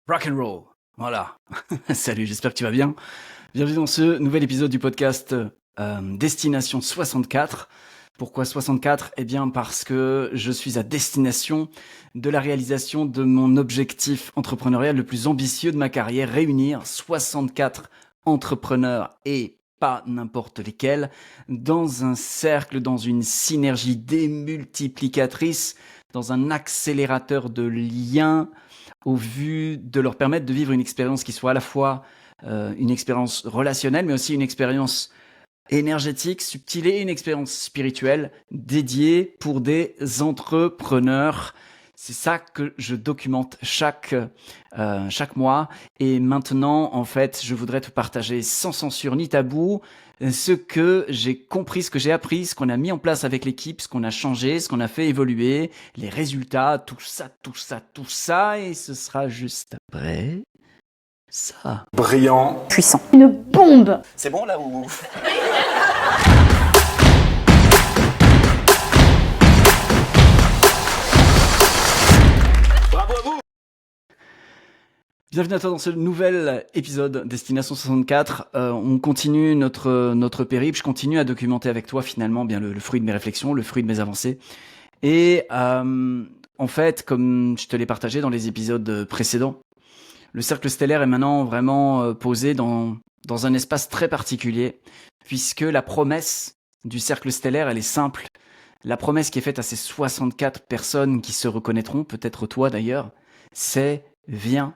Rock and roll. Voilà. Salut, j'espère que tu vas bien. Bienvenue dans ce nouvel épisode du podcast Destination 64. Pourquoi 64 ? Eh bien parce que je suis à destination de la réalisation de mon objectif entrepreneurial le plus ambitieux de ma carrière, réunir 64 entrepreneurs et pas n'importe lesquels dans un cercle, dans une synergie démultiplicatrice, dans un accélérateur de liens au vu de leur permettre de vivre une expérience qui soit à la fois une expérience relationnelle, mais aussi une expérience énergétique, subtile et une expérience spirituelle dédiée pour des entrepreneurs. C'est ça que je documente chaque mois. Et maintenant, en fait, je voudrais te partager sans censure ni tabou ce que j'ai compris, ce que j'ai appris, ce qu'on a mis en place avec l'équipe, ce qu'on a changé, ce qu'on a fait évoluer, les résultats, tout ça. Et ce sera juste après ça. Brillant. Puissant. Une bombe. C'est bon là ou... Bravo à vous. Bienvenue à toi dans ce nouvel épisode Destination 64. On continue notre périple. Je continue à documenter avec toi finalement bien le fruit de mes réflexions, le fruit de mes avancées. Et en fait, comme je te l'ai partagé dans les épisodes précédents, le cercle stellaire est maintenant vraiment posé dans un espace très particulier, puisque la promesse du cercle stellaire, elle est simple. La promesse qui est faite à ces 64 personnes qui se reconnaîtront, peut-être toi d'ailleurs, c'est viens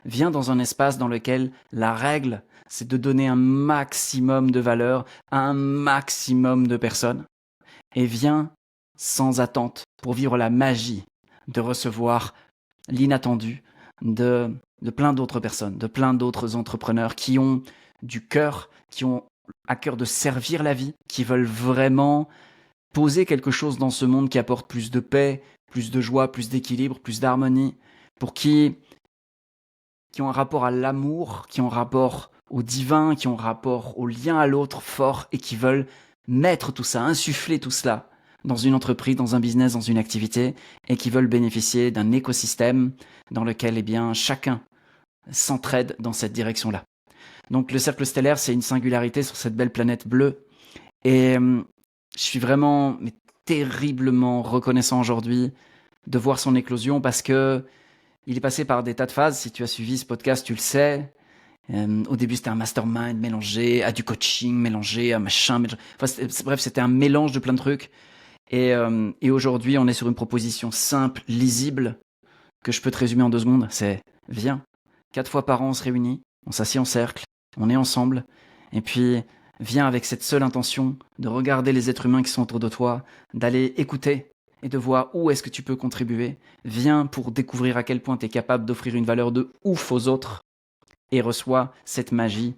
dans un espace dans lequel la règle, c'est de donner un maximum de valeur à un maximum de personnes. Et viens sans attente pour vivre la magie de recevoir l'inattendu de plein d'autres personnes, de plein d'autres entrepreneurs qui ont du cœur, qui ont à cœur de servir la vie, qui veulent vraiment poser quelque chose dans ce monde qui apporte plus de paix, plus de joie, plus d'équilibre, plus d'harmonie, pour qui ont un rapport à l'amour, qui ont un rapport au divin, qui ont un rapport au lien à l'autre fort et qui veulent mettre tout ça, insuffler tout cela dans une entreprise, dans un business, dans une activité et qui veulent bénéficier d'un écosystème dans lequel eh bien, chacun s'entraide dans cette direction-là. Donc le cercle stellaire, c'est une singularité sur cette belle planète bleue et je suis vraiment terriblement reconnaissant aujourd'hui de voir son éclosion parce que il est passé par des tas de phases. Si tu as suivi ce podcast, tu le sais. Au début, c'était un mastermind mélangé à du coaching, mélangé à machin. Bref, c'était un mélange de plein de trucs. Et aujourd'hui, on est sur une proposition simple, lisible, que je peux te résumer en 2 secondes. C'est viens. 4 fois par an, on se réunit, on s'assied en cercle, on est ensemble. Et puis, viens avec cette seule intention de regarder les êtres humains qui sont autour de toi, d'aller écouter et de voir où est-ce que tu peux contribuer. Viens pour découvrir à quel point tu es capable d'offrir une valeur de ouf aux autres et reçois cette magie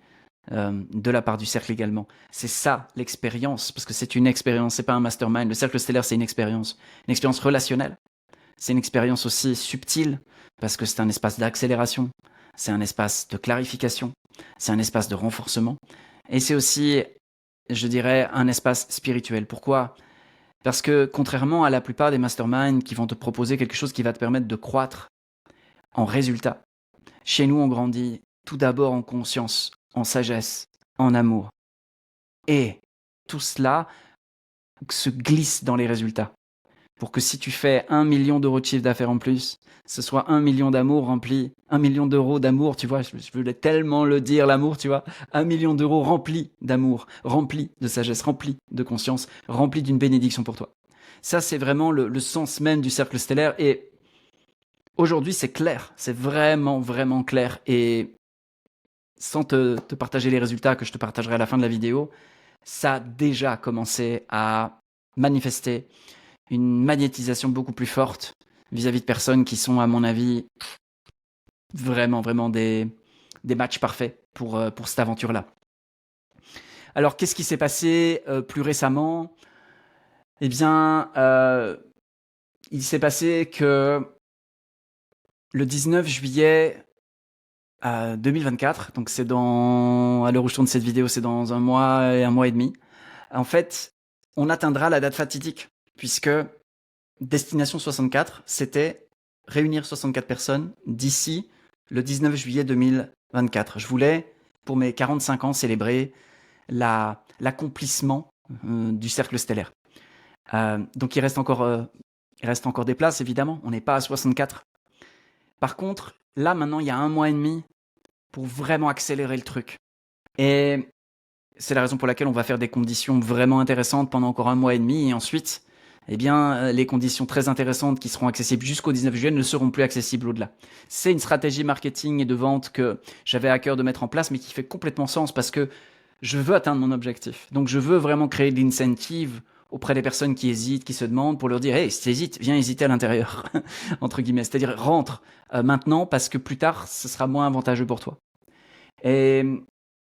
de la part du cercle également. C'est ça l'expérience, parce que c'est une expérience, c'est pas un mastermind. Le cercle stellaire, c'est une expérience relationnelle. C'est une expérience aussi subtile, parce que c'est un espace d'accélération, c'est un espace de clarification, c'est un espace de renforcement, et c'est aussi, je dirais, un espace spirituel. Pourquoi ? Parce que contrairement à la plupart des masterminds qui vont te proposer quelque chose qui va te permettre de croître en résultat, chez nous on grandit tout d'abord en conscience, en sagesse, en amour. Et tout cela se glisse dans les résultats. Pour que si tu fais 1 million d'euros de chiffre d'affaires en plus, ce soit 1 million d'amour rempli, 1 million d'euros d'amour, tu vois, je voulais tellement le dire, l'amour, tu vois, 1 million d'euros remplis d'amour, remplis de sagesse, remplis de conscience, remplis d'une bénédiction pour toi. Ça, c'est vraiment le sens même du cercle stellaire et aujourd'hui, c'est clair, c'est vraiment, vraiment clair et sans te partager les résultats que je te partagerai à la fin de la vidéo, ça a déjà commencé à manifester une magnétisation beaucoup plus forte vis-à-vis de personnes qui sont, à mon avis, vraiment, vraiment des matchs parfaits pour cette aventure-là. Alors, qu'est-ce qui s'est passé plus récemment ? Eh bien, il s'est passé que le 19 juillet 2024, donc c'est à l'heure où je tourne cette vidéo, c'est dans 1 mois et 1 mois et demi. En fait, on atteindra la date fatidique, puisque Destination 64, c'était réunir 64 personnes d'ici le 19 juillet 2024. Je voulais, pour mes 45 ans, célébrer l'accomplissement du cercle stellaire. Donc il reste encore des places, évidemment. On n'est pas à 64. Par contre, là, maintenant, il y a 1 mois et demi pour vraiment accélérer le truc. Et c'est la raison pour laquelle on va faire des conditions vraiment intéressantes pendant encore 1 mois et demi. Et ensuite, eh bien, les conditions très intéressantes qui seront accessibles jusqu'au 19 juillet ne seront plus accessibles au-delà. C'est une stratégie marketing et de vente que j'avais à cœur de mettre en place, mais qui fait complètement sens parce que je veux atteindre mon objectif. Donc, je veux vraiment créer de l'incentive auprès des personnes qui hésitent, qui se demandent, pour leur dire « Hey, si t'hésites, viens hésiter à l'intérieur », entre guillemets. C'est-à-dire, rentre maintenant parce que plus tard, ce sera moins avantageux pour toi. Et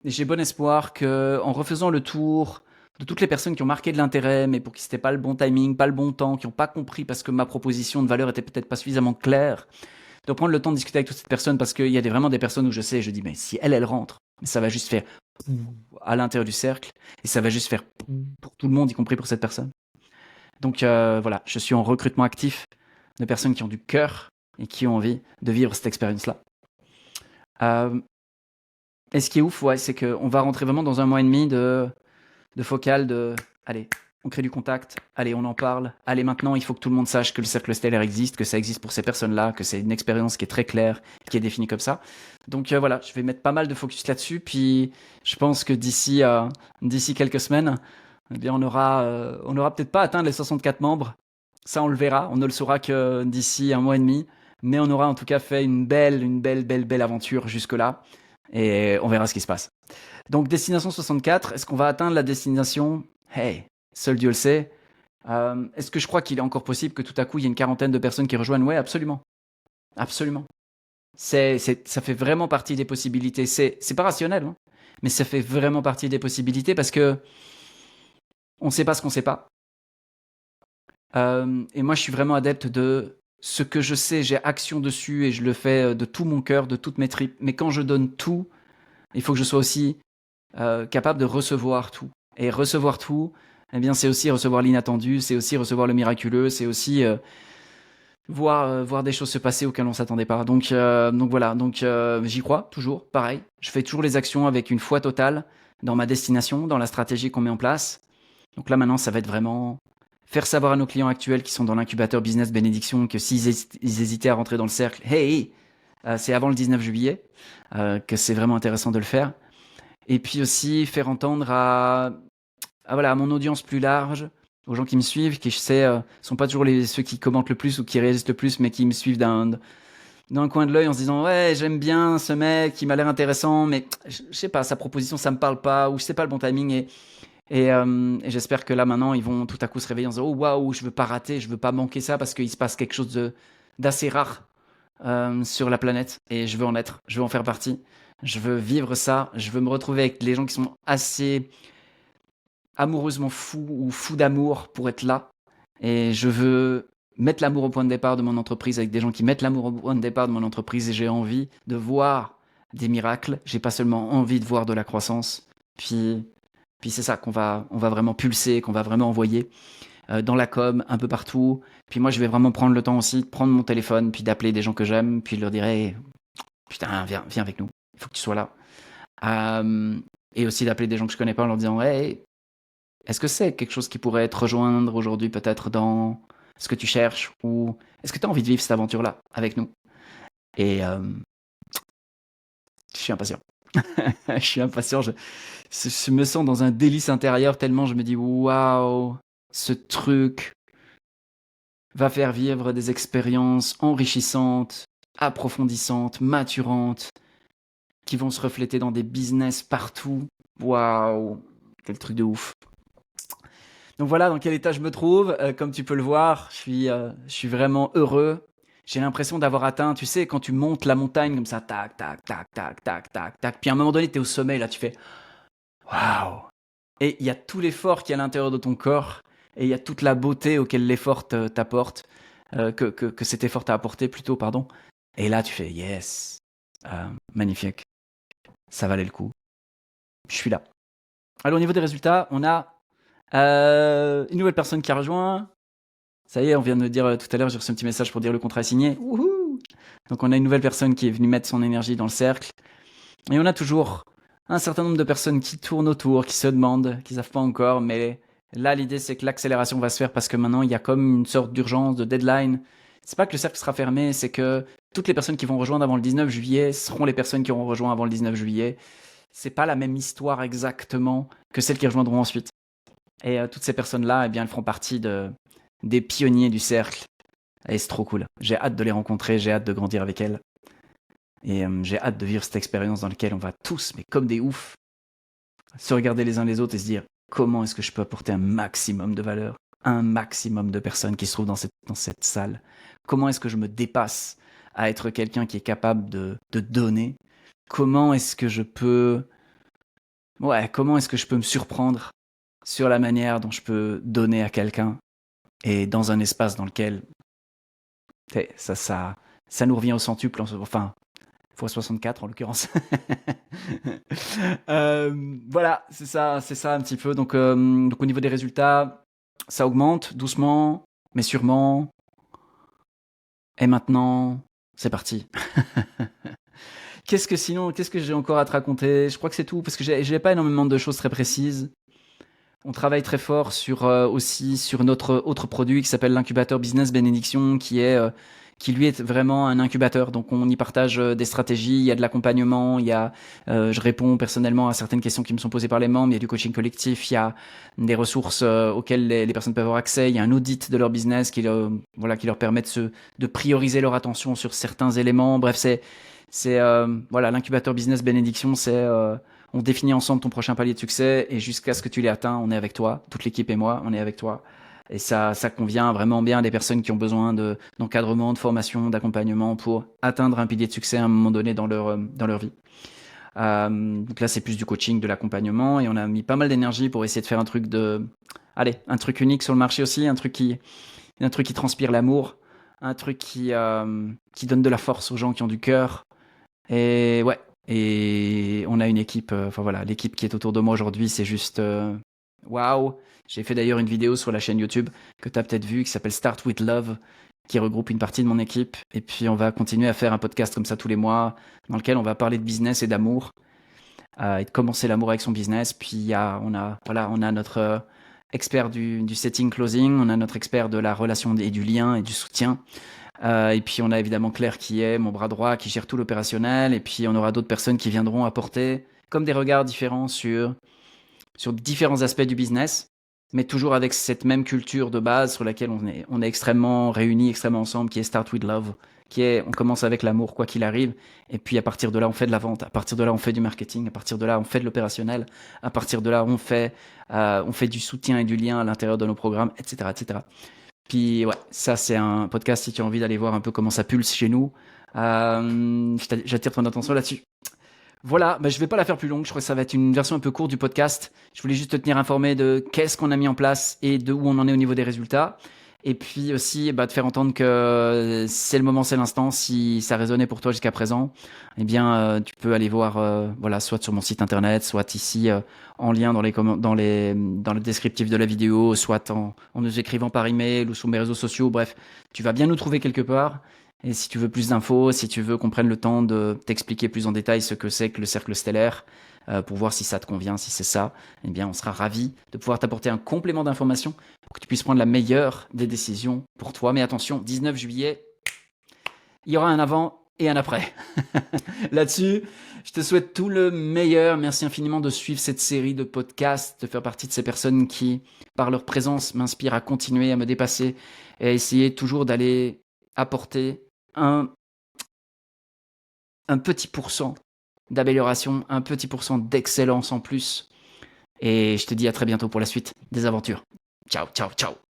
j'ai bon espoir qu'en refaisant le tour de toutes les personnes qui ont marqué de l'intérêt, mais pour qui c'était pas le bon timing, pas le bon temps, qui n'ont pas compris parce que ma proposition de valeur était peut-être pas suffisamment claire, de prendre le temps de discuter avec toutes ces personnes parce qu'il y a vraiment des personnes où je sais, je dis, mais si elle rentre, ça va juste faire à l'intérieur du cercle et ça va juste faire pour tout le monde, y compris pour cette personne. Donc voilà, je suis en recrutement actif de personnes qui ont du cœur et qui ont envie de vivre cette expérience-là. Et ce qui est ouf, ouais, c'est qu'on va rentrer vraiment dans 1 mois et demi de focal de allez, on crée du contact, allez, on en parle, allez, maintenant, il faut que tout le monde sache que le cercle stellaire existe, que ça existe pour ces personnes-là, que c'est une expérience qui est très claire, qui est définie comme ça. Donc voilà, je vais mettre pas mal de focus là-dessus, puis je pense que d'ici quelques semaines, eh bien, on aura peut-être pas atteint les 64 membres, ça on le verra, on ne le saura que d'ici 1 mois et demi, mais on aura en tout cas fait une belle aventure jusque-là, et on verra ce qui se passe. Donc, destination 64, est-ce qu'on va atteindre la destination? Hey, seul Dieu le sait. Est-ce que je crois qu'il est encore possible que tout à coup, il y ait une 40aine de personnes qui rejoignent? Ouais, absolument. Absolument. Ça fait vraiment partie des possibilités. C'est pas rationnel, hein, mais ça fait vraiment partie des possibilités parce que on sait pas ce qu'on sait pas. Et moi, je suis vraiment adepte de ce que je sais, j'ai action dessus et je le fais de tout mon cœur, de toutes mes tripes. Mais quand je donne tout, il faut que je sois aussi capable de recevoir tout. Et recevoir tout, eh bien, c'est aussi recevoir l'inattendu, c'est aussi recevoir le miraculeux, c'est aussi voir des choses se passer auxquelles on s'attendait pas. Donc voilà, j'y crois toujours, pareil. Je fais toujours les actions avec une foi totale dans ma destination, dans la stratégie qu'on met en place. Donc là maintenant, ça va être vraiment faire savoir à nos clients actuels qui sont dans l'incubateur Business Bénédiction que s'ils hésitaient à rentrer dans le cercle, hey, c'est avant le 19 juillet, que c'est vraiment intéressant de le faire. Et puis aussi faire entendre à mon audience plus large, aux gens qui me suivent, qui je sais sont pas toujours ceux qui commentent le plus ou qui réalisent le plus, mais qui me suivent d'un coin de l'œil en se disant ouais, j'aime bien ce mec, il m'a l'air intéressant, mais je sais pas, sa proposition ça me parle pas, ou je sais pas le bon timing. Et j'espère que là maintenant ils vont tout à coup se réveiller en se disant oh waouh, je veux pas rater, je veux pas manquer ça parce qu'il se passe quelque chose d'assez rare sur la planète et je veux en être, je veux en faire partie. Je veux vivre ça, je veux me retrouver avec les gens qui sont assez amoureusement fous ou fous d'amour pour être là. Et je veux mettre l'amour au point de départ de mon entreprise avec des gens qui mettent l'amour au point de départ de mon entreprise et j'ai envie de voir des miracles. J'ai pas seulement envie de voir de la croissance. Puis c'est ça qu'on va vraiment pulser, qu'on va vraiment envoyer dans la com, un peu partout. Puis moi, je vais vraiment prendre le temps aussi de prendre mon téléphone, puis d'appeler des gens que j'aime, puis de leur dire hey, putain, viens avec nous. Il faut que tu sois là. Et aussi d'appeler des gens que je connais pas en leur disant hey, est-ce que c'est quelque chose qui pourrait te rejoindre aujourd'hui peut-être dans ce que tu cherches ou est-ce que tu as envie de vivre cette aventure-là avec nous? Et je suis impatient. Je suis impatient. Je me sens dans un délice intérieur tellement je me dis waouh, ce truc va faire vivre des expériences enrichissantes, approfondissantes, maturantes, qui vont se refléter dans des business partout. Waouh, quel truc de ouf. Donc voilà dans quel état je me trouve. Comme tu peux le voir, je suis vraiment heureux. J'ai l'impression d'avoir atteint, tu sais, quand tu montes la montagne comme ça, tac, tac, tac, tac, tac, tac, tac. Puis à un moment donné, tu es au sommet, là, tu fais waouh. Et il y a tout l'effort qui est à l'intérieur de ton corps, et il y a toute la beauté auquel l'effort t'apporte, que cet effort t'a apporté plutôt, pardon. Et là, tu fais yes, magnifique, ça valait le coup. Je suis là. Alors au niveau des résultats, on a une nouvelle personne qui a rejoint. Ça y est, on vient de me dire tout à l'heure, j'ai reçu un petit message pour dire le contrat est signé. Wouhou! Donc on a une nouvelle personne qui est venue mettre son énergie dans le cercle. Et on a toujours un certain nombre de personnes qui tournent autour, qui se demandent, qui savent pas encore, mais là l'idée c'est que l'accélération va se faire parce que maintenant il y a comme une sorte d'urgence, de deadline. C'est pas que le cercle sera fermé, c'est que toutes les personnes qui vont rejoindre avant le 19 juillet seront les personnes qui auront rejoint avant le 19 juillet. C'est pas la même histoire exactement que celles qui rejoindront ensuite. Et toutes ces personnes-là, eh bien, elles feront partie des pionniers du cercle. Et c'est trop cool. J'ai hâte de les rencontrer, j'ai hâte de grandir avec elles. Et j'ai hâte de vivre cette expérience dans laquelle on va tous, mais comme des oufs, se regarder les uns les autres et se dire comment est-ce que je peux apporter un maximum de valeur, un maximum de personnes qui se trouvent dans cette salle. Comment est-ce que je me dépasse à être quelqu'un qui est capable de donner. Comment est-ce que je peux... comment est-ce que je peux me surprendre sur la manière dont je peux donner à quelqu'un et dans un espace dans lequel ça nous revient au centuple, enfin, fois 64 en l'occurrence. Voilà, c'est ça un petit peu. Donc au niveau des résultats, ça augmente doucement, mais sûrement. Et maintenant, c'est parti. Qu'est-ce que j'ai encore à te raconter? Je crois que c'est tout, parce que j'ai pas énormément de choses très précises. On travaille très fort aussi sur notre autre produit qui s'appelle l'incubateur Business Bénédiction, qui lui est vraiment un incubateur. Donc on y partage des stratégies, il y a de l'accompagnement, je réponds personnellement à certaines questions qui me sont posées par les membres, il y a du coaching collectif, il y a des ressources auxquelles les personnes peuvent avoir accès, il y a un audit de leur business qui leur permet de prioriser leur attention sur certains éléments. Bref, l'incubateur Business Bénédiction, on définit ensemble ton prochain palier de succès et jusqu'à ce que tu l'aies atteint, on est avec toi. Toute l'équipe et moi, on est avec toi. Et ça convient vraiment bien à des personnes qui ont besoin d'encadrement, de formation, d'accompagnement pour atteindre un pilier de succès à un moment donné dans leur vie. Donc là, c'est plus du coaching, de l'accompagnement et on a mis pas mal d'énergie pour essayer de faire un truc unique sur le marché aussi, un truc qui transpire l'amour, un truc qui donne de la force aux gens qui ont du cœur. Et ouais. Et on a une équipe, l'équipe qui est autour de moi aujourd'hui, c'est juste waouh. J'ai fait d'ailleurs une vidéo sur la chaîne YouTube que tu as peut-être vue qui s'appelle Start with Love, qui regroupe une partie de mon équipe. Et puis on va continuer à faire un podcast comme ça tous les mois, dans lequel on va parler de business et d'amour, et de commencer l'amour avec son business. Puis on a notre expert du setting closing, on a notre expert de la relation et du lien et du soutien. Et puis on a évidemment Claire qui est mon bras droit, qui gère tout l'opérationnel. Et puis on aura d'autres personnes qui viendront apporter comme des regards différents sur différents aspects du business, mais toujours avec cette même culture de base sur laquelle on est extrêmement réunis, extrêmement ensemble, qui est Start with Love, on commence avec l'amour quoi qu'il arrive. Et puis à partir de là on fait de la vente, à partir de là on fait du marketing, à partir de là on fait de l'opérationnel, à partir de là on fait du soutien et du lien à l'intérieur de nos programmes, etc., etc. Puis ouais, ça c'est un podcast si tu as envie d'aller voir un peu comment ça pulse chez nous. J'attire ton attention là-dessus. Voilà, je vais pas la faire plus longue, je crois que ça va être une version un peu courte du podcast. Je voulais juste te tenir informé de qu'est-ce qu'on a mis en place et de où on en est au niveau des résultats. Et puis aussi te faire entendre que c'est le moment, c'est l'instant. Si ça résonnait pour toi jusqu'à présent, eh bien tu peux aller voir soit sur mon site internet, soit ici en lien dans le descriptif de la vidéo, soit en nous écrivant par email ou sur mes réseaux sociaux. Bref, tu vas bien nous trouver quelque part. Et si tu veux plus d'infos, si tu veux qu'on prenne le temps de t'expliquer plus en détail ce que c'est que le cercle stellaire, pour voir si ça te convient, si c'est ça, eh bien on sera ravis de pouvoir t'apporter un complément d'information pour que tu puisses prendre la meilleure des décisions pour toi. Mais attention, 19 juillet, il y aura un avant et un après. Là-dessus, je te souhaite tout le meilleur. Merci infiniment de suivre cette série de podcasts, de faire partie de ces personnes qui, par leur présence, m'inspirent à continuer, à me dépasser et à essayer toujours d'aller apporter un petit pourcent d'amélioration, un petit pourcent d'excellence en plus. Et je te dis à très bientôt pour la suite des aventures. Ciao, ciao, ciao.